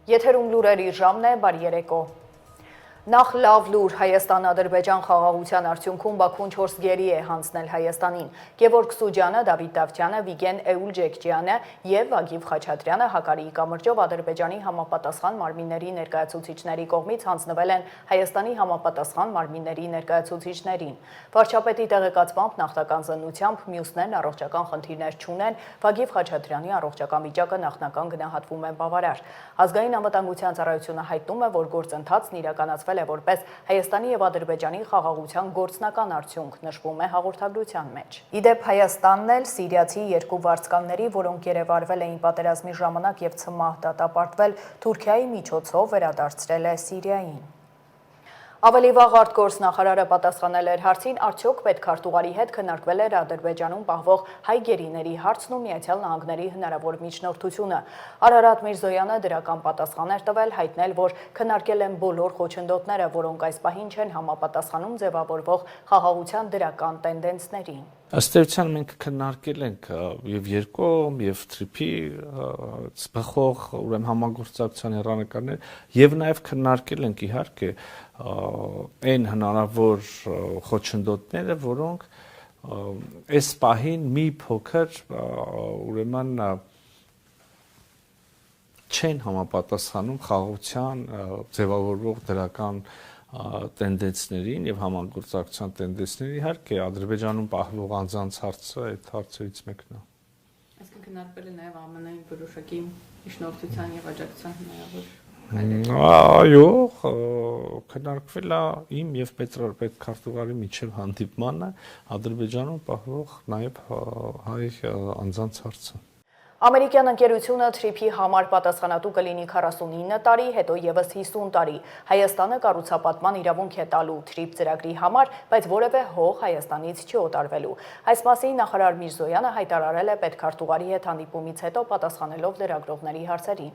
Եթերում լուրերի ժամն է, բարի երեկո։ Նախ լավ լուր Հայաստան-Ադրբեջան խաղաղության արդյունքում Բաքուն 4 գերի է հանձնել Հայաստանին։ Գևորգ Սուջյանը, Դավիթ Դավթյանը, Վիգեն Էուլջեքջյանը եւ Վագիվ Խաչատրյանը Հակարիի կամրջով Ադրբեջանի համապատասխան մարմինների ներկայացուցիչների կողմից հանձնվել են Հայաստանի համապատասխան մարմինների ներկայացուցիչներին։ Վարչապետի տեղեկացմամբ նախնական զննությամբ մյուսներն առողջական խնդիրներ չունեն, Վագիվ Խաչատրյանի առողջական վիճակը նախնական գնահատվում է բավարար։ Ազգային անվտանգության ծառայությունը հայտնում է, որ գործընթացն իրականացվել է որպես Հայաստանի եւ Ադրբեջանի խաղաղության գործնական արդյունք, նշվում է հաղորդագրության մեջ։ Իդեպ Հայաստանն էլ սիրիացի երկու վարձկանների, որոնք երևարվել էին պատերազմի ժամանակ եւ ցմահ դատապարտվել Թուրքիայի միջոցով վերադարձրել է Սիրիային։ Ավելի վաղ արտգործնախարարը պատասխանել էր հարցին, արդյոք պետքարտուղարի հետ քննարկվել էր Ադրբեջանում պահվող հայ գերիների հարցն ու Միացյալ Նահանգների հնարավոր միջնորդությունը։ Արարատ Միրզոյանը դրական պատասխան էր տվել, հայտնել, որ քննարկել են բոլոր խոչընդոտները, որոնք այս պահին չեն համապատասխանում ձևավորվող խաղաղության դրական տենդենսներին։ Ըստ էության մենք քննարկել ենք եւ երկկողմ եւ թրիփի բխող ուրեմն համագործակցության հեռանկարներ եւ նաեւ քննարկել ենք իհարկե այն հնարավոր խոչընդոտները, որոնք այս պահին մի փոքր ուրեմն չեն համապատասխանում խաղաղության ձևավորվող դրական տենդենսներին եւ համագործակցության տենդենսներին, իհարկե Ադրբեջանում պահվող անձանց հարցը այդ հարցերից մեկն է։ Այսինքն քննարկվել է նաեւ ԱՄՆ-ի որոշակի միջնորդության եւ աջակցության հնարավոր։ Այո, քննարկվել է իմ եւ պետքարտուղարի միջև հանդիպմանը Ադրբեջանում պահվող նաեւ հայ անձանց հարցը։ Ամերիկյան ընկերությունը թրիփի համար պատասխանատու կլինի 49 տարի, հետո եւս 50 տարի։ Հայաստանը կառուցապատման իրավունք է տալու թրիփ ծրագրի համար, բայց որևէ հող Հայաստանից չի օտարվելու։ Այս մասին նախարար Միրզոյանը հայտարարել է պետքարտուղարի հետ հանդիպումից հետո պատասխանելով լրագրողների հարցերին։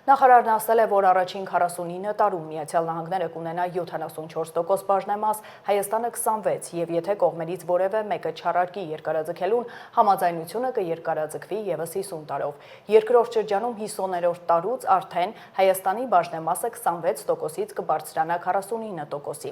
Նախարարն ասել է, որ առաջին 49 տարում Միացյալ Նահանգները կունենա 74% բաժնեմաս, Հայաստանը 26, եւ եթե կողմերից որևէ մեկը չարարկի երկարաձգելուն, համաձայնությունը կերկարաձգվի եւս 50 տարով։ Երկրորդ շրջանում 50-րդ տարուց արդեն Հայաստանի բաժնեմասը 26%-ից կբարձրանա 49%-ի։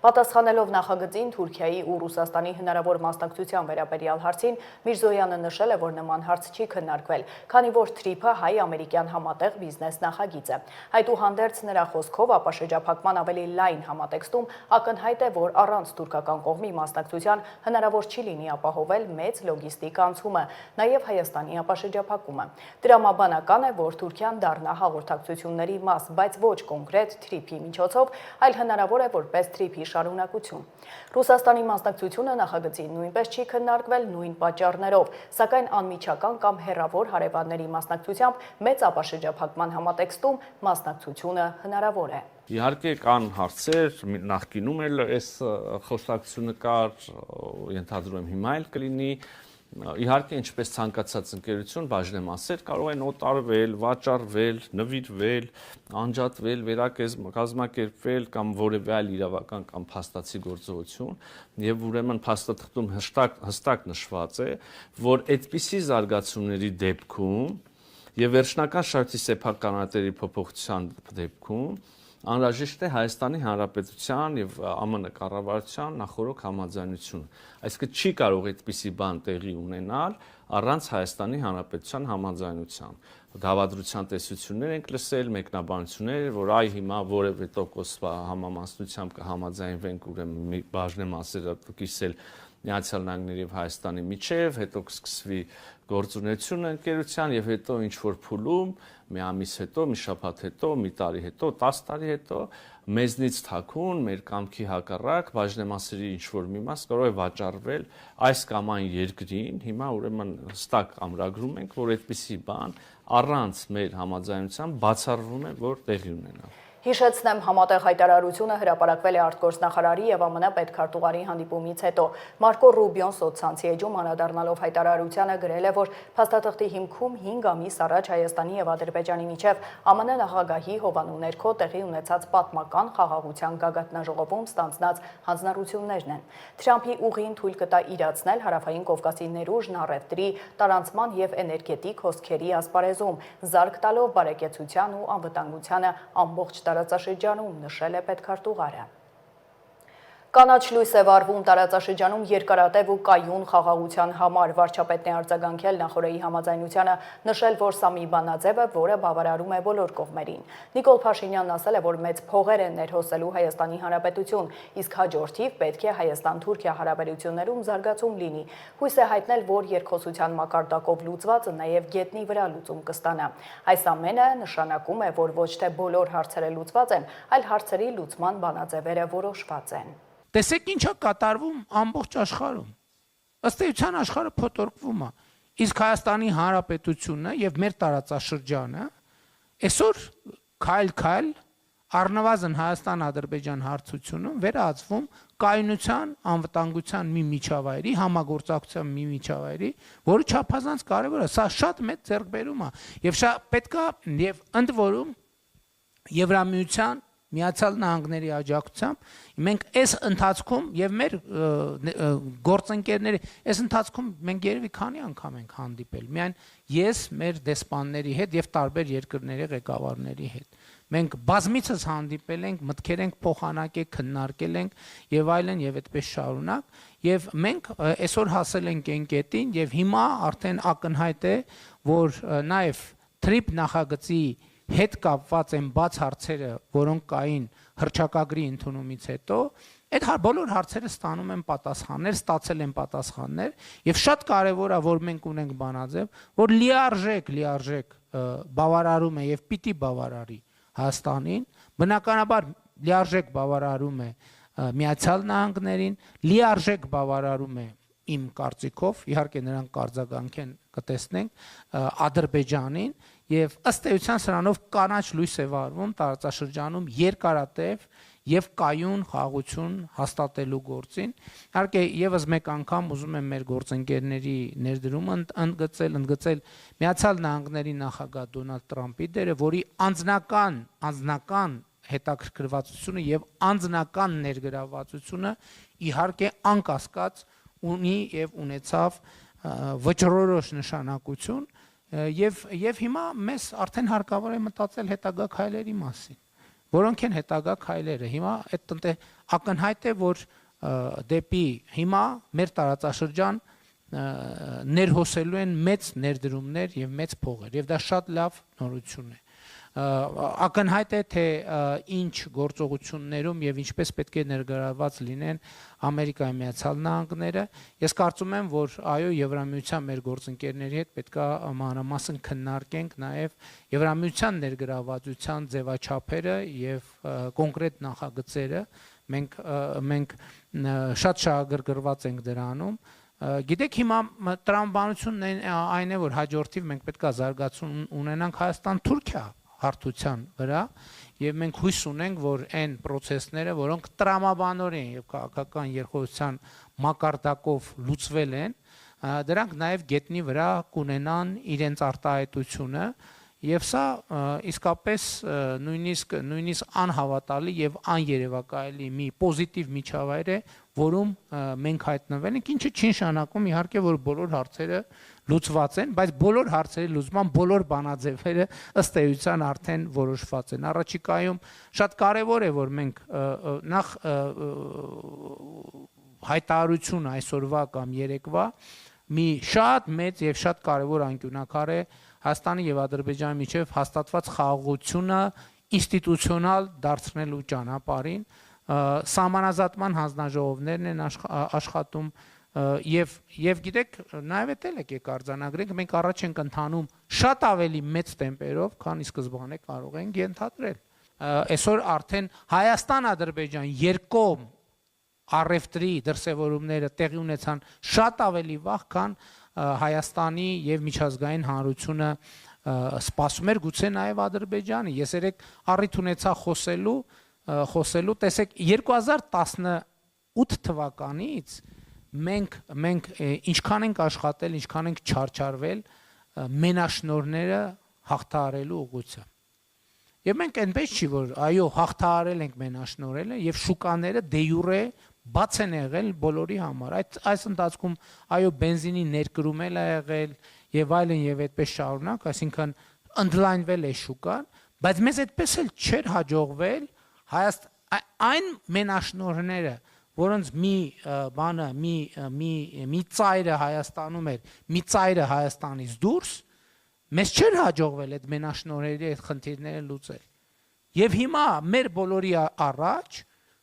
Պատասխանելով նախագծին Թուրքիայի ու Ռուսաստանի հնարավոր մասնակցության վերաբերյալ հարցին, Միրզոյանը նշել է, որ նման հարց չի քննարկվել, քանի որ թրիփը հայ-ամերիկյան համատեղ բիզնես նախագիծ է։ Այդուհանդերձ նրա խոսքով ապաշրջափակման ավելի լայն համատեքստում ակնհայտ է, որ առանց թուրքական կողմի մասնակցության հնարավոր չի լինի ապահովել մեծ լոգիստիկ անցումը, նաև Հայաստանի ապաշրջափակումը։ Տրամաբանական է, որ Թուրքիան դառնա հաղորդակցությունների մաս, բայց ոչ կոնկրետ թրիփի միջոցով, այլ հնարավոր է որպես թրիփի շարունակություն։ Ռուսաստանի մասնակցությունը նախագծին նույնպես չի քննարկվել նույն պատճառներով, սակայն անմիջական կամ հեռավոր հարևանների մասնակցությամբ մեծ ապաշրջափակման համատեքստում մասնակցությունը հնարավոր է։ Իհարկե կան հարցեր, նախկինում էլ այս խոսակցությունը կար, ենթադրում եմ հիմա էլ կլինի։ Իհարկե, ինչպես ցանկացած ընկերություն, բաժնեմասեր կարող են օտարվել, վաճառվել, նվիրվել, անջատվել, վերակազմակերպվել կամ որևէ այլ իրավական կամ փաստացի գործողություն, եւ ուրեմն փաստաթղթում հստակ նշված է, որ այդպիսի զարգացումների դեպքում եւ վերջնական շարքի սեփականատերի փոփոխության դեպքում անհրաժեշտ է Հայաստանի Հանրապետության եւ ԱՄՆ կառավարության նախորոք համաձայնությունը։ Այսինքն չի կարող այդպիսի բան տեղի ունենալ առանց Հայաստանի Հանրապետության համաձայնության։ Դավադրության տեսություններ ենք լսել, մեկնաբանություններ, որ այ հիմա որևէ տոկոս համամասնությամբ կհամաձայնվենք, ուրեմն մի բաժնեմասերը կիսել Միացյալ Նահանգների եւ Հայաստանի միջև, հետո կսկսվի գործունեությունը ընկերության եւ հետո ինչ որ փուլում մի ամիս հետո, մի շաբաթ հետո, մի տարի հետո, 10 տարի հետո մեզնից թաքուն մեր կամքի հակառակ բաժնեմասերի ինչ որ մի մաս կարող է վաճառվել այս կամ այն երկրին։ Հիմա ուրեմն հստակ ամրագրում ենք, որ այդպիսի բան առանց մեր համաձայնության բացառվում է, որ տեղի ունենա։ Հիշեցնեմ, համատեղ հայտարարությունը հրապարակվել է արտգործնախարարի եւ ԱՄՆ պետքարտուղարի հանդիպումից հետո։ Մարկո Ռուբիոն սոցցանցի էջում անդրադառնալով հայտարարությանը գրել է, որ փաստաթղթի հիմքում 5 ամիս առաջ Հայաստանի եւ Ադրբեջանի միջև ԱՄՆ նախագահի հովանու ներքո տեղի ունեցած պատմական խաղաղության գագաթնաժողովում ստանձնած հանձնառություններն են։ Թրամփի ուղին թույլ կտա իրացնել Հարավային Կովկասի ներուժն առևտրի, տարանցման եւ էներգետիկ հոսքերի ասպարեզում, զարգ տալով բարեկեցության ու անվտանգությանը ամբողջ տարածաշրջանում, նշել է պետքարտուղարը։ Կանաչ լույս է վառվում տարածաշրջանում երկարատև ու կայուն խաղաղության համար, վարչապետն է արձագանքել Նախորեի համաձայնությանը, նշել, որ սա մի բանաձև է, որը բավարարում է բոլոր կողմերին։ Նիկոլ Փաշինյանն ասել է, որ մեծ փողեր են ներհոսելու Հայաստանի Հանրապետություն, իսկ հաջորդիվ պետք է Հայաստան-Թուրքիա հարաբերություններում զարգացում լինի։ Հույս է հայտնել, որ երկխոսության մակարդակով լուծվածը նաև գետնի վրա լուծում կստանա։ Այս ամենը նշանակում է, որ ոչ թե բոլոր հարցերը լուծված են, այլ հարցերի լուծման բանաձևերը որոշված են։ Տեսեք ինչ է կատարվում ամբողջ աշխարհում։ Ըստ էության աշխարհը փոթորկվում է։ Իսկ Հայաստանի Հանրապետությունը եւ մեր տարածաշրջանը այսօր քայլ-քայլ առնվազն Հայաստան-Ադրբեջան հարցությունում վերածվում կայունության, անվտանգության մի միջավայրի, համագործակցության մի միջավայրի, որը չափազանց կարևոր է։ Սա շատ մեծ ձեռքբերում է եւ շատ պետք է եւ ընդ որում Եվրամիության Միացյալ Նահանգների աջակցությամբ մենք այս ընթացքում եւ մեր գործընկերների այս ընթացքում մենք երևի քանի անգամ ենք հանդիպել միայն ես մեր դեսպանների հետ եւ տարբեր երկրների ղեկավարների հետ մենք բազմիցս հանդիպել ենք մտքեր ենք փոխանակել քննարկել ենք եւ այլն եւ այդպես շարունակ եւ մենք այսօր հասել ենք այն կետին եւ հիմա արդեն ակնհայտ է որ նաեւ TRIP նախագծի հետ կապված են բաց հարցերը, որոնք կային հռչակագրի ընդունումից հետո, այդ բոլոր հարցերը ստանում են պատասխաններ, ստացել են պատասխաններ, եւ շատ կարեւոր է, որ մենք ունենք բանաձև, որ լիարժեք բավարարում է եւ պիտի բավարարի Հայաստանին, բնականաբար լիարժեք բավարարում է Միացյալ Նահանգներին, լիարժեք բավարարում է իմ կարծիքով, իհարկե նրանք կարձագանքեն կտեսնենք Ադրբեջանին եւ ըստ էության սրանով կանաչ լույս է վառվում տարածաշրջանում երկարատև եւ կայուն խաղաղություն հաստատելու գործին։ Իհարկե եւս մեկ անգամ ուզում եմ մեր գործընկերների ներդրումը ընդգծել Միացյալ Նահանգների նախագահ Դոնալդ Տրամփի դերը, որի անձնական հետաքրքրվածությունը եւ անձնական ներգրավվածությունը իհարկե անկասկած ունի եւ ունեցավ վճռորոշ նշանակություն եւ հիմա մեզ արդեն հարկավոր է մտածել հետագա քայլերի մասին որոնք են հետագա քայլերը հիմա այդ ակնհայտ է որ դեպի հիմա մեր տարածաշրջան ներհոսելու են մեծ ներդրումներ եւ մեծ փողեր եւ դա շատ լավ նորություն է ակնհայտ է թե ինչ գործողություններում եւ ինչպես պետք է ներգրավված լինեն Ամերիկայի Միացյալ Նահանգները ես կարծում եմ որ այո Եվրամիության մեր գործընկերների հետ պետք է մանրամասն քննարկենք նաեւ Եվրամիության ներգրավվածության ձևաչափերը եւ կոնկրետ նախագծերը մենք շատ շահագրգռված ենք դրանում Գիտեք հիմա տրամաբանությունն այն է որ հաջորդիվ մենք պետք է զարգացում ունենանք Հայաստան-Թուրքիա հարթության վրա եւ մենք հույս ունենք որ այն process-ները որոնք տրամաբանորեն եւ քաղաքական երկխոսության մակարդակով լուծվել են դրանք նաեւ գետնի վրա կունենան իրենց արտահայտությունը եւ սա իսկապես նույնիսկ անհավատալի եւ աներևակայելի մի պոզիտիվ միջավայր է որում մենք հայտնվել ենք ինչը չի նշանակում իհարկե որ բոլոր հարցերը լուծված են բայց բոլոր հարցերի լուծման բոլոր բանաձևերը ըստ էության արդեն որոշված են առաջիկայում շատ կարեւոր է որ մենք նախ հայտարարություն այսօրվա կամ երեկվա մի շատ մեծ եւ շատ կարեւոր անկյունակար է Հայաստանի եւ Ադրբեջանի միջև հաստատված խաղաղությունը ինստիտուցիոնալ դարձնելու ճանապարհին սահմանազատման հանձնաժողովներն են աշխատում եւ գիտեք նաեւ էլ եկեք արձանագրենք մենք առաջ ենք ընթանում շատ ավելի մեծ տեմպերով քան ի սկզբանե կարող ենք ենթադրել այսօր արդեն Հայաստան-Ադրբեջան երկկողմ առևտրի դրսևորումները տեղի ունեցան շատ ավելի վաղ քան Հայաստանի եւ միջազգային հանրությունը սպասում էր գուցե նաև Ադրբեջանը։ Ես երեք առիթ ունեցա խոսելու, տեսեք 2018 թվականից մենք ինչքան ենք աշխատել, ինչքան ենք չարչարվել մենաշնորհները հաղթահարելու ուղղությամբ։ Եվ մենք այնպես չի, որ այո, հաղթահարել ենք մենաշնորհելը եւ շուկաները դե յուրե բաց են եղել բոլորի համար։ Այս ընթացքում այո, բենզինի ներկրում էլ ա եղել եւ այլն եւ այդպես շարունակ, այսինքն ընդլայնվել է շուկան, բայց մեզ այդպես էլ չէր հաջողվել այն մենաշնորհները, որոնց մի ծայրը Հայաստանում էր, մի ծայրը Հայաստանից դուրս, մեզ չէր հաջողվել այդ մենաշնորհերի այդ խնդիրները լուծել։ Եվ հիմա մեր բոլորի առաջ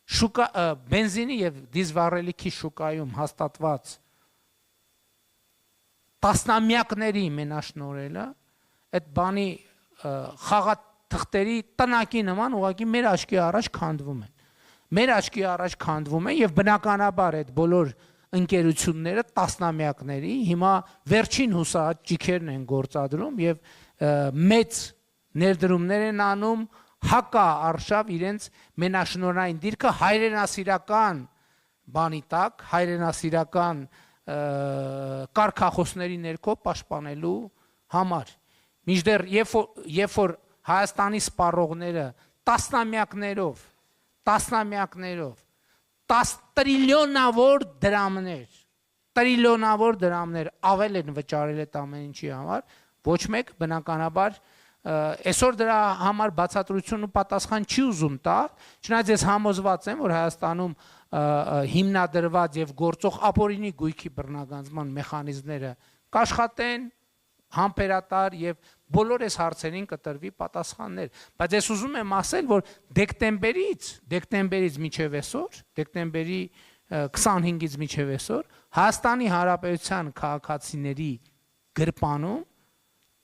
բենզինի եւ դիզվառելիքի շուկայում հաստատված տասնամյակների մենաշնորհելը այդ բանի խաղաթղթերի տնակի նման ուղղակի մեր աչքի առաջ քանդվում են։ Մեր աչքի առաջ քանդվում են եւ բնականաբար այդ բոլոր ընկերությունները տասնամյակների հիմա վերջին հուսահատ ճիքերն են գործադրում եւ մեծ ներդրումներ են անում հակա-արշավ իրենց մենաշնորհային դիրքը հայրենասիրական բանի տակ, հայրենասիրական կարգախոսների ներքո պաշտպանելու համար։ Մինչդեռ երբ որ Հայաստանի սպառողները տասնամյակներով 10 տրիլիոնավոր դրամներ ավել են վճարել այդ ամեն ինչի համար, ոչ մեկ բնականաբար այսօր դրա համար բացատրություն ու պատասխան չի ուզում տալ, չնայած ես համոզված եմ, որ Հայաստանում հիմնադրված եւ գործող ապօրինի գույքի բռնագանձման մեխանիզմները կաշխատեն համբերատար եւ բոլոր այս հարցերին կտրվի պատասխաններ, բայց ես ուզում եմ ասել, որ դեկտեմբերից մինչև այսօր, դեկտեմբերի 25-ից մինչև այսօր Հայաստանի Հանրապետության քաղաքացիների գրպանում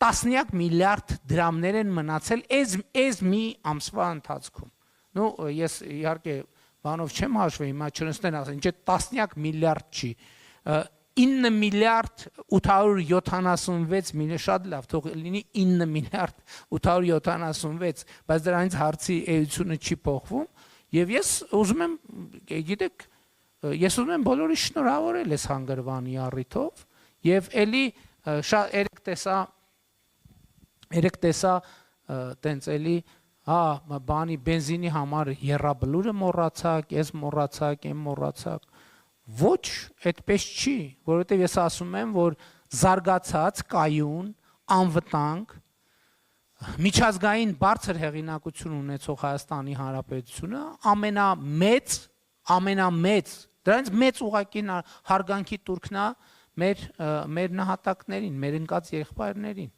տասնյակ միլիարդ դրամներ են մնացել այս մի ամսվա ընթացքում։ Ну, ես իհարկե բանով չեմ հաշվում, հիմա չնստեն ասեն, ինչ է տասնյակ միլիարդ չի, 9 միլիարդ 876 միլիոն, շատ լավ, թող լինի 9 միլիարդ 876, բայց դրանից հարցի էությունը չի փոխվում, եւ ես ուզում եմ, գիտեք, ես ուզում եմ բոլորի շնորհավորել այս հանգրվանի առիթով, եւ էլի շատ երեք տեսա տենց էլի բանի բենզինի համար երրաբլուրը մոռացակ, ես մոռացակ, եմ մոռացակ։ Ոչ, այդպես չի, որովհետև ես ասում եմ, որ զարգացած, կայուն, անվտանգ, միջազգային բարձր հեղինակություն ունեցող Հայաստանի Հանրապետությունը ամենամեծ, դրանից մեծ ուղղակի հարգանքի տուրքն է մեր նահատակներին, մեր ընկած եղբայրներին։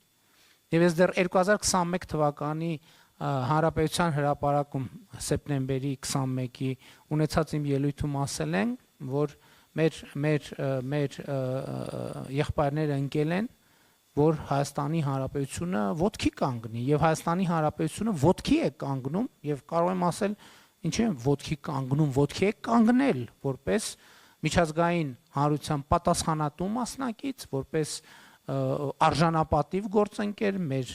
Եվ ես դեռ 2021 թվականի Հանրապետության հրապարակում սեպտեմբերի 21-ի ունեցած իմ ելույթում ասել են, որ մեր եղբայրները ընկել են, որ Հայաստանի Հանրապետությունը ոտքի կանգնի, եւ Հայաստանի Հանրապետությունը ոտքի է կանգնում, եւ կարող եմ ասել, ինչ է ոտքի կանգնում, ոտքի է կանգնել, որպես միջազգային հանրության պատասխանատու մասնակից, որպես արժանապատիվ գործընկեր մեր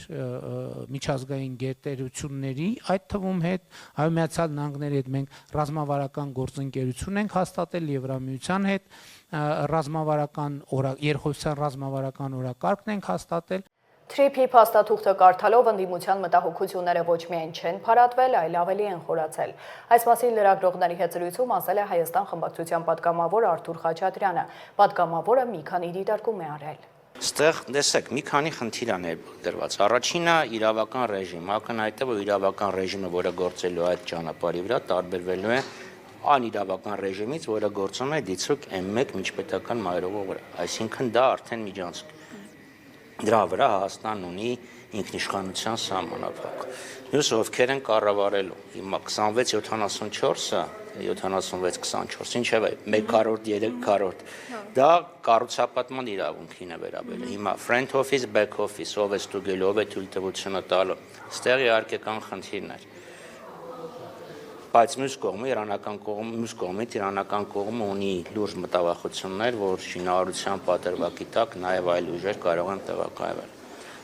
միջազգային գերտերությունների, այդ թվում հետ Հայ Միացյալ Նահանգների հետ մենք ռազմավարական գործընկերություն ենք հաստատել, Եվրամիության հետ երկխոսության ռազմավարական օրակարգն ենք հաստատել։ Թրիփի փաստաթուղթը կարդալով ընդդիմության մտահոգությունները ոչ միայն չեն փարատվել, այլ ավելի են խորացել։ Այս մասին լրագրողների հետ զրույցում ասել է Հայաստան խմբակցության պատգամավոր Արթուր Խաչատրյանը։ Պատգամավորը մի քանի դիտարկում է արել։ Ստեղ տեսեք, մի քանի խնդիր է ներդրված։ Առաջինը իրավական ռեժիմ, ակնհայտ է, որ իրավական ռեժիմը, որը գործելու է այդ ճանապարհի վրա, տարբերվելու է անիրավական ռեժիմից, որը գործում է դիցուկ M1 միջպետական մայրովի վրա։ Այսինքն դա արդեն միջանցք։ Դրա վրա Հայաստանն ունի ինքնիշխանության սահմանափակ։ Մյուսը ովքեր են կառավարելու։ Հիմա 26-74-ը 76-24, ինչևէ 1/3 դա կառուցապատման իրավունքին է վերաբերել։ Հիմա front office, back office, ով է ստուգելու, ով է թույլտվությունը տալու։ Ստեղ իհարկե կան խնդիրներ։ Բայց մյուս կողմից իրանական կողմը ունի լուրջ մտավախություններ, որ շինարարության պատրվակի տակ նաև այլ ուժեր կարող են տեղակայվել։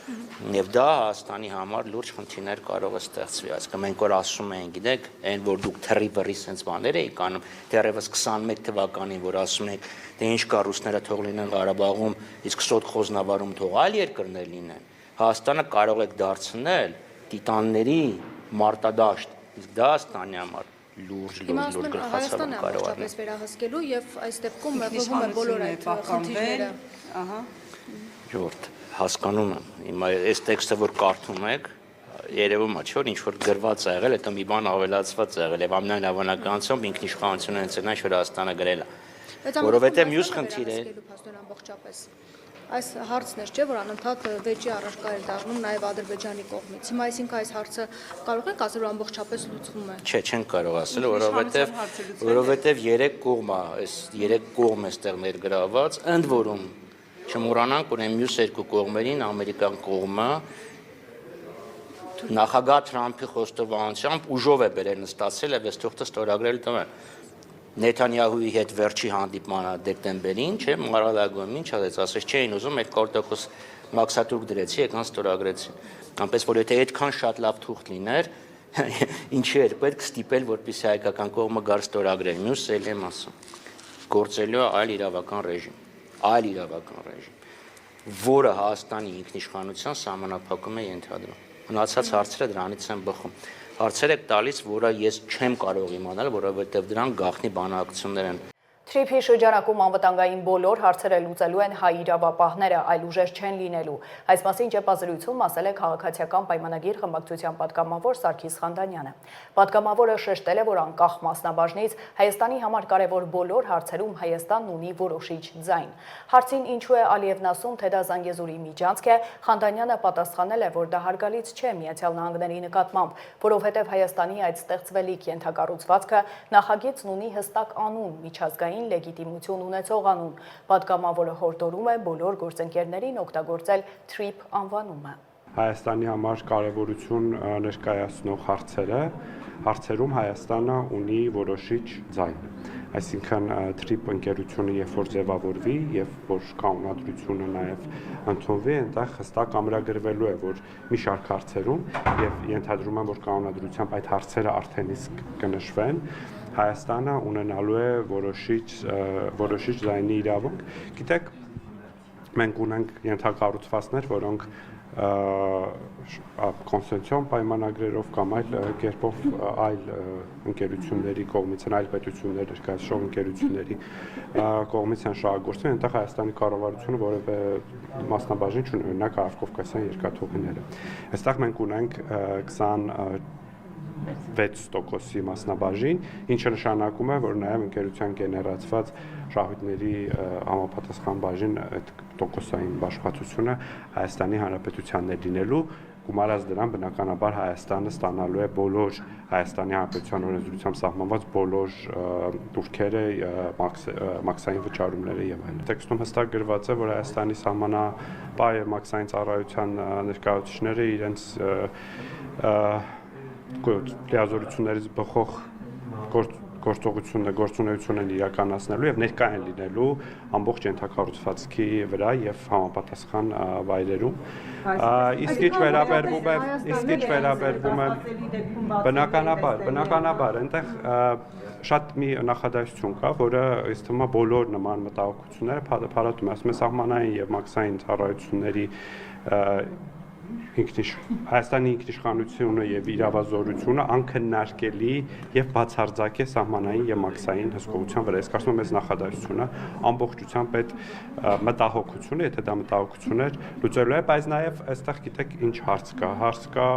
Եվ դա Հայաստանի համար լուրջ խնդիրներ կարող է ստեղծվի, այսինքն մենք որ ասում ենք, գիտեք, այն որ դուք թռի-բռի sense բաներ եք անում, դեռևս 21 թվականին, որ ասում եք, դե ինչ կա ռուսները թող լինեն Ղարաբաղում, իսկ սոտ խոզնավարում թող այլ երկրներ լինեն, Հայաստանը կարող եք դարձնել տիտանների մարտադաշտ, իսկ դա Հայաստանի համար լուրջ Հայաստանը ամբողջապես վերահսկելու եւ այս դեպքում մեղվում է բոլոր այդ խնդիրները։ Ահա։ Ժողովուրդ, հասկանում եմ։ Հիմա այս տեքստը որ կարդում եք, երևում է, չէ՞ որ ինչ որ գրված է եղել, հետո մի բան ավելացված է եղել եւ ամենայն հավանականությամբ ինքնիշխանությունը հենց այն որ Հայաստանը գրել է։ Որովհետեւ մյուս խնդիրը ամբողջապես այս հարցն է, չէ՞ որ անընդհատ վեճի առարկա է դառնում նաև Ադրբեջանի կողմից։ Հիմա այսինքն այս հարցը կարող ենք ասել, որ ամբողջապես լուծվում է։ Չէ, չեն կարող ասել, որովհետեւ երեք կողմ է, այս երեք կողմ է ստեղ ներգրաված, ընդ որում չմոռանանք, որ այն մյուս երկու կողմերին ամերիկան կողմը նախագահ Թրամփի խոստովանությամբ ուժով է բերել նստացել եւ այս թողտը ստորագրել տվել։ Նեթանյահուի հետ վերջի հանդիպմանը դեկտեմբերին, չէ, Մարալագոյում ինչ ասեց, ասես չէին ուզում 2% մաքսատուրք դրեցի, եկան ստորագրեցին։ Այնպես որ եթե այդքան շատ լավ թուղթ լիներ, ինչի էր պետք ստիպել, որպեսզի հայկական կողմը գար ստորագրել։ Մյուս էլ եմ ասում, գործելու է այլ իրավական ռեժիմ, որը Հայաստանի ինքնիշխանության սահմանափակում է ենթադրում։ Մնացած հարցերը դրանից են բխում։ Հարցեր եք տալիս, որը ես չեմ կարող իմանալ, որովհետև դրանք գաղտնի բանակցություններ են։ Թրիփի շրջանակում անվտանգային բոլոր հարցերը լուծելու են հայ իրավապահները, այլ ուժեր չեն լինելու։ Այս մասին ճեպազրույցում ասել է քաղաքացիական պայմանագիր խմբակցության պատգամավոր Սարգիս Խանդանյանը։ Պատգամավորը շեշտել է, որ անկախ մասնաբաժնից Հայաստանի համար կարևոր բոլոր հարցերում Հայաստանն ունի որոշիչ ձայն։ Հարցին ինչու է Ալիևն ասում, թե դա Զանգեզուրի միջանցք է, Խանդանյանը պատասխանել է, որ դա հարգալից չէ Միացյալ Նահանգների նկատմամբ, որովհետև Հայաստանի այդ ստեղծվելիք ենթակառուցվածքը նախագիծն ունի հստակ անուն, միջազգային լեգիտիմություն ունեցող անուն։ Պատգամավորը հորդորում է բոլոր գործընկերներին օգտագործել TRIP անվանումը։ Հայաստանի համար կարևորություն ներկայացնող հարցերում Հայաստանը ունի որոշիչ ձայն։ Այսինքն TRIP ընկերությունը երբ որ ձևավորվի եւ որ կանոնադրությունը նաեւ ընդունվի, այնտեղ հստակ ամրագրվելու է, որ մի շարք հարցերում եւ ենթադրում եմ, որ կանոնադրությամբ այդ հարցերը արդեն իսկ կնշվեն, Հայաստանը ունենալու է որոշիչ ձայնի իրավունք։ Գիտեք, մենք ունենք ենթակառուցվածքներ, որոնք կոնստիտուցիոն պայմանագրերով կամ այլ կերպով այլ ընկերությունների կողմից են, այլ պետություններ ներկայացնող ընկերությունների կողմից են շահագործվում, այնտեղ Հայաստանի կառավարությունը որևէ մասնաբաժին չունի, օրինակ Արևկովկասյան երկաթուղիները։ Այստեղ մենք ունենք 26%-ի մասնաբաժին, ինչը նշանակում է, որ նաև ընկերության գեներացված շահույթների համապատասխան բաժին այդ տոկոսային բաշխվածությունը Հայաստանի Հանրապետությանն է լինելու, գումարած դրան բնականաբար Հայաստանը ստանալու է բոլոր Հայաստանի Հանրապետության օրենսդրությամբ սահմանված բոլոր տուրքերը, մաքսային վճարումները եւ այլն։ Տեքստում հստակ գրված է, որ Հայաստանի սահմանապահ եւ մաքսային ծառայության ներկայացուցիչները իրենց լիազորություններից բխող գործունեություն են իրականացնելու եւ ներկա են լինելու ամբողջ ենթակառուցվածքի վրա եւ համապատասխան վայրերում։ Իսկ ինչ վերաբերվում է բնականաբար այնտեղ շատ մի նախադասություն կա, որը ըստ ումա բոլոր նման մտահոգությունները փարատում է, ասում է սահմանային եւ մաքսային ծառայությունների Հայաստանի ինքնիշխանությունը եւ իրավազորությունը անքննարկելի եւ բացարձակ է սահմանային եւ մաքսային հսկողության վրա։ Ես կարծում եմ, այս նախադասությունը ամբողջությամբ այդ մտահոգությունը, եթե դա մտահոգություն էր, լուծելու է, բայց նաեւ այստեղ գիտեք ինչ հարց կա,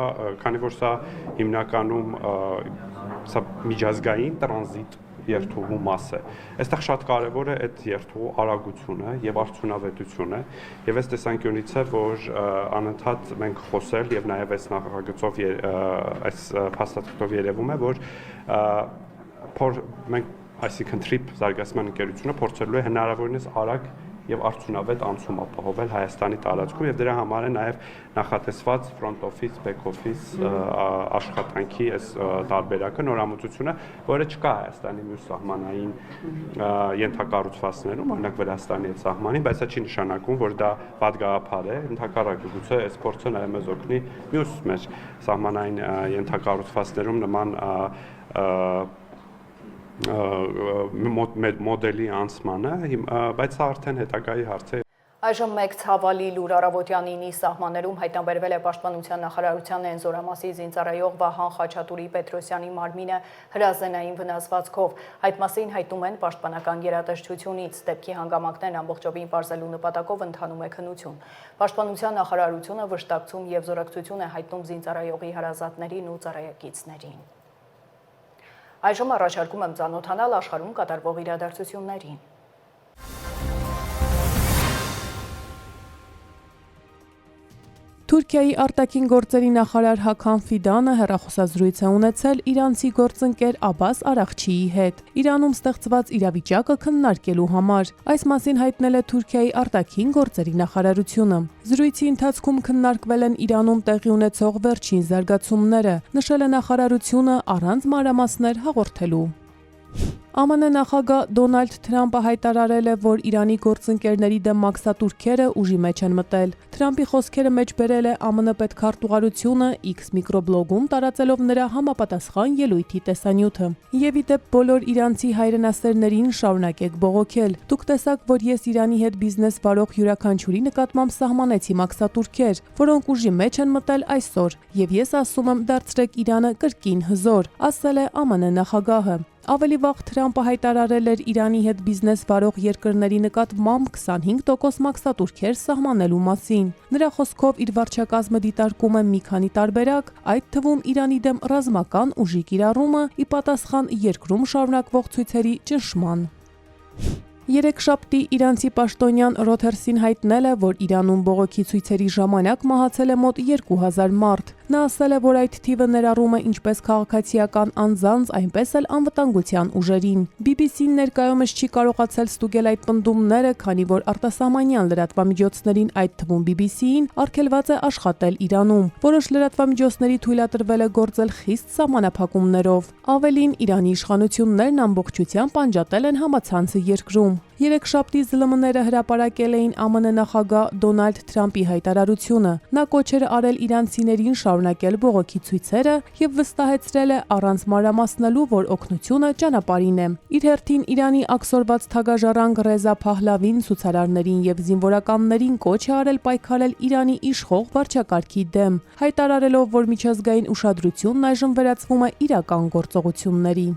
քանի որ սա հիմնականում սա միջազգային տրանզիտ երթուղու մաս է։ Այստեղ շատ կարևոր է այդ երթուղու արագությունը եւ արդյունավետությունը եւ այս տեսանկյունից է, որ անընդհատ մենք խոսել եւ նաեւ այս նախագծով այս փաստաթղթով երևում է, որ մենք այսինքն TRIP զարգացման ընկերությունը փորձելու է հնարավորինս արագ եւ արդյունավետ անցում ապահովել Հայաստանի տարածքում եւ դրա համար է նաեւ նախատեսված front office, back office աշխատանքի այս տարբերակը, նորամուծությունը, որը չկա Հայաստանի մյուս սահմանային ենթակառուցվածքներում, օրինակ Վրաստանի այդ սահմանին, բայց դա չի նշանակում, որ դա վատ գաղափար է, ընդհակառակը գուցե այս փորձը նաեւ մեզ օգնի մյուս մեր սահմանային ենթակառուցվածքներում նման մոդելի անցմանը, բայց սա արդեն հետագայի հարց է։ Այժմ մեկ ցավալի լուր Առավոտյանինի սահմաններում հայտնաբերվել է Պաշտպանության նախարարության Էնզորամասի զինծառայող Վահան Խաչատուրի Պետրոսյանի մարմինը հրազենային վնասվածքով։ Այդ մասին հայտնում են Պաշտպանական գերատեսչությունից։ Դեպքի հանգամանքներն ամբողջովին պարզելու նպատակով ընթանում է քննություն։ Պաշտպանության նախարարությունը վշտակցում եւ զորակցություն է հայտնում զինծառայողի հարազատներին ու ծառայակիցներին։ Այժմ առաջարկում եմ ծանոթանալ աշխարհում կատարվող իրադարձություններին։ Թուրքիայի արտաքին գործերի նախարար Հական Ֆիդանը հեռախոսազրույց է ունեցել իրանցի գործընկեր Աբբաս Արաղչիի հետ, Իրանում ստեղծված իրավիճակը քննարկելու համար։ Այս մասին հայտնել է Թուրքիայի արտաքին գործերի նախարարությունը։ Զրույցի ընթացքում քննարկվել են Իրանում տեղի ունեցող վերջին զարգացումները, նշել է նախարարությունը առանց մանրամասներ հաղորդելու։ ԱՄՆ նախագահ Դոնալդ Թրամփը հայտարարել է, որ Իրանի գործընկերների դեմ մաքսատուրքերը ուժի մեջ են մտել։ Թրամփի խոսքերը մեջ բերել է ԱՄՆ պետքարտուղարությունը X միկրոբլոգում տարածելով նրա համապատասխան ելույթի տեսանյութը։ Եվ ի դեպ բոլոր իրանցի հայրենասերներին շարունակեք բողոքել։ Դուք տեսաք, որ ես Իրանի հետ բիզնես վարող յուրաքանչյուրի նկատմամբ սահմանեցի մաքսատուրքեր, որոնք ուժի մեջ են մտել այսօր, եւ ես ասում եմ դարձրեք Իրանը կրկին հզոր, ասել է ԱՄՆ նախագահը։ Ավելի վաղ Թրամփը հայտարարել էր Իրանի հետ բիզնես վարող երկրների նկատմամբ 25% մաքսատուրքեր սահմանելու մասին։ Նրա խոսքով իր վարչակազմը դիտարկում է մի քանի տարբերակ, այդ թվում Իրանի դեմ ռազմական ուժի կիրառումը ի պատասխան երկրում շարունակվող ցույցերի ճնշման։ Երեքշաբթի իրանցի պաշտոնյան Ռոթերսին հայտնել է, որ Իրանում բողոքի ցույցերի ժամանակ մահացել է մոտ 2000 մարդ։ Նա ասել է, որ այդ թիվը ներառում է ինչպես քաղաքացիական անձանց, այնպես էլ անվտանգության ուժերին։ BBC-ն ներկայումս չի կարողացել ստուգել այդ պնդումները, քանի որ արտասահմանյան լրատվամիջոցներին, այդ թվում BBC-ին, արգելված է աշխատել Իրանում։ Որոշ լրատվամիջոցների թույլատրվել է գործել խիստ սահմանափակումներով։ Ավելին, Իրանի իշխանություններն ամբողջությամբ անջատել են համացանցը երկրում։ Երեքշաբթի ԶԼՄ-ները հրապարակել էին ԱՄՆ նախագահ Դոնալդ Թրամփի հայտարարությունը։ Նա կոչ էր արել իրանցիներին շարունակել բողոքի ցույցերը եւ վստահեցրել է առանց մանրամասնելու, որ օգնությունը ճանապարհին է։ Իր հերթին Իրանի աքսորված թագաժառանգ Ռեզա Փահլավին ցուցարարներին եւ զինվորականներին կոչ է արել պայքարել Իրանի իշխող վարչակարգի դեմ, հայտարարելով, որ միջազգային ուշադրությունն այժմ վերածվում է իրական գործողությունների։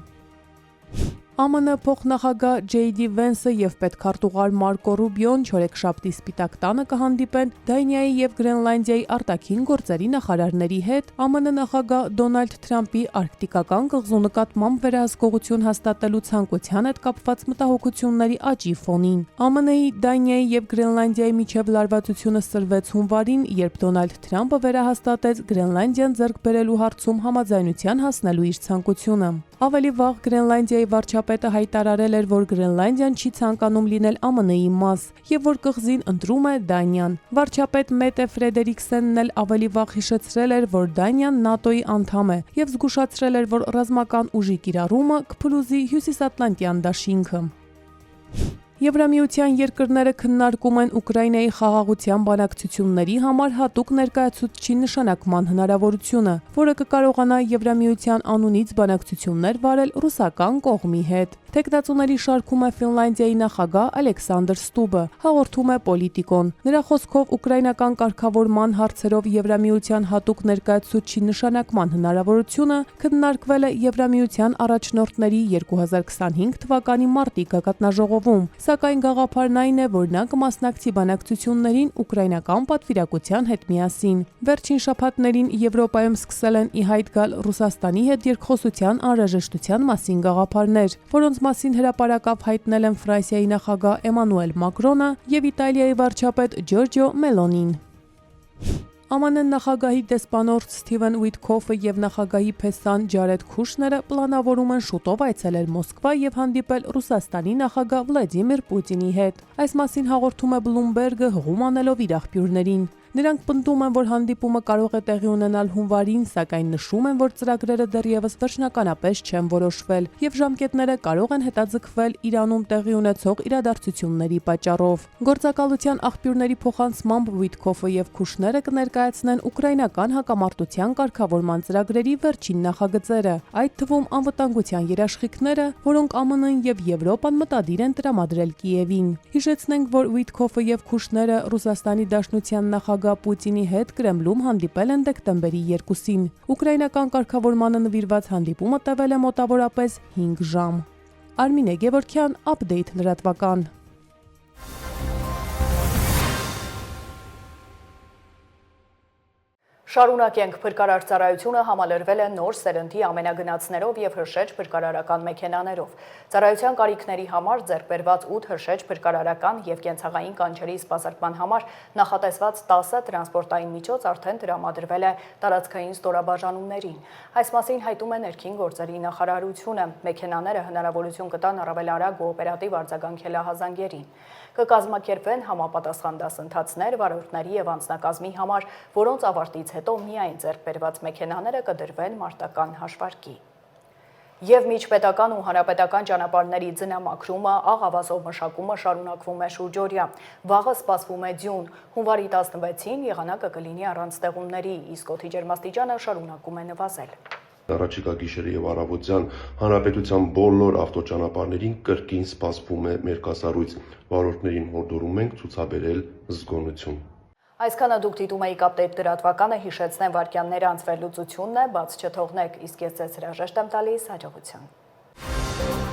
ԱՄՆ փոխնախագահ Ջեյդի Վենսը եւ պետքարտուղար Մարկո Ռուբիոն չորեքշաբթի Սպիտակ տանը կհանդիպեն Դանիայի եւ Գրենլանդիայի արտաքին գործերի նախարարների հետ ԱՄՆ նախագահ Դոնալդ Թրամփի արկտիկական կղզու նկատմամբ վերահսկողություն հաստատելու ցանկության հետ կապված մտահոգությունների աճի ֆոնին։ ԱՄՆ-ի, Դանիայի եւ Գրենլանդիայի միջև լարվածությունը սրվեց հունվարին, երբ Դոնալդ Թրամփը վերահաստատեց Գրենլանդիան ձեռք բերելու հարցում համաձայնության հասնելու իր ցանկությունը։ Ավելի վաղ Գրենլանդիայի վարչապետը հայտարարել էր, որ Գրենլանդիան չի ցանկանում լինել ԱՄՆ-ի մաս եւ որ կղզին ընտրում է Դանիան։ Վարչապետ Մետե Ֆրեդերիկսենն էլ ավելի վաղ հիշեցրել էր, որ Դանիան ՆԱՏՕ-ի անդամ է եւ զգուշացրել էր, որ ռազմական ուժի կիրառումը կփլուզի Հյուսիսատլանտյան դաշինքը։ Եվրամիության երկրները քննարկում են Ուկրաինայի խաղաղության բանակցությունների համար հատուկ ներկայացուցչի նշանակման հնարավորությունը, որը կկարողանա Եվրամիության անունից բանակցություններ վարել ռուսական կողմի հետ։ Թեկնածուների շարքում է Ֆինլանդիայի նախագահ Ալեքսանդր Ստուբը, հաղորդում է Պոլիտիկոն։ Նրա խոսքով ուկրաինական կարգավորման հարցերով Եվրամիության հատուկ ներկայացուցչի նշանակման հնարավորությունը քննարկվել է Եվրամիության առաջնորդների 2025 թվականի մարտի գագաթնաժողովում, սակայն գաղափարն այն է, որ նա կմասնակցի բանակցություններին ուկրաինական պատվիրակության հետ միասին։ Վերջին շաբաթներին Եվրոպայում սկսել են ի հայտ գալ Ռուսաստանի հետ երկխոսության անհրաժեշտության մասին գաղափարներ, որոնց մասին հրապարակավ հայտնել են Ֆրանսիայի նախագահ Էմանուել Մակրոնը եւ Իտալիայի վարչապետ Ջորջո Մելոնին։ ԱՄՆ նախագահի դեսպանորդ Սթիվեն Ուիթքոֆը եւ նախագահի փեսան Ջարեդ Քուշները պլանավորում են շուտով այցելել Մոսկվա եւ հանդիպել Ռուսաստանի նախագահ Վլադիմիր Պուտինի հետ։ Այս մասին հաղորդում է Bloomberg-ը հղում անելով իր աղբյուրներին։ Նրանք պնդում են, որ հանդիպումը կարող է տեղի ունենալ հունվարին, սակայն նշում են, որ ծրագրերը դեռևս վերջնականապես չեն որոշվել եւ ժամկետները կարող են հետաձգվել Իրանում տեղի ունեցող իրադարձությունների պատճառով։ Գործակալության աղբյուրների փոխանցմամբ Ուիթքոֆը եւ Քուշները կներկայացնեն ուկրաինական հակամարտության կարգավորման ծրագրերի վերջին նախագծերը, այդ թվում անվտանգության երաշխիքները, որոնք ԱՄՆ-ն եւ Եվրոպան մտադիր են տրամադրել Կիևին։ Հիշեցնենք, որ Ուիթքոֆը եւ Քուշները Ռուսաստանի Դաշնության նախագահ Պուտինի հետ Կրեմլում հանդիպել են դեկտեմբերի 2-ին։ Ուկրաինական կարգավորմանը նվիրված հանդիպումը տևել է մոտավորապես 5 ժամ։ Արմինե Գևորգյան, Update լրատվական։ Շարունակենք, փրկարար ծառայությունը համալրվել է նոր սերնդի ամենագնացներով եւ հրշեջ փրկարարական մեքենաներով։ Ծառայության կարիքների համար ձեռք բերված 8 հրշեջ փրկարարական եւ կենցաղային կանչերի սպասարկման համար նախատեսված 10 տրանսպորտային միջոց արդեն տրամադրվել է տարածքային ստորաբաժանումներին։ Այս մասին հայտում է ներքին գործերի նախարարությունը։ Մեքենաները հնարավորություն կտան առավել արագ ու օպերատիվ արձագանքել ահազանգերին։ Կկազմակերպվեն համապատասխան դասընթացներ վարորդների եւ անձնակազմի համար, որոնց ավարտից հետո միայն ձեռք բերված մեքենաները կդրվեն մարտական հաշվարկի։ Եվ միջպետական ու հանրապետական ճանապարհների ձնամաքրումը, աղավասով մշակումը շարունակվում է շուրջօրյա։ Վաղը սպասվում է ձյուն։ Հունվարի 16-ին եղանակը կլինի առանց ստեղումների, իսկ օդի ջերմաստիճանը շարունակում է նվազել։ Առաջիկա գիշերը եւ առավոտյան հանրապետության բոլոր ավտոճանապարհներին կրկին սպասվում է մերկասառույց։ Վարորդներին հորդորում ենք ցուցաբերել զգոնություն։ Այսքանը դուք դիտում եք Update լրատվականը, հիշեցնեմ վարքյանները անց վերլուծությունն է, բաց չթողնեք, իսկ ես ձեզ հրաժեշտ եմ տալիս հաջողության։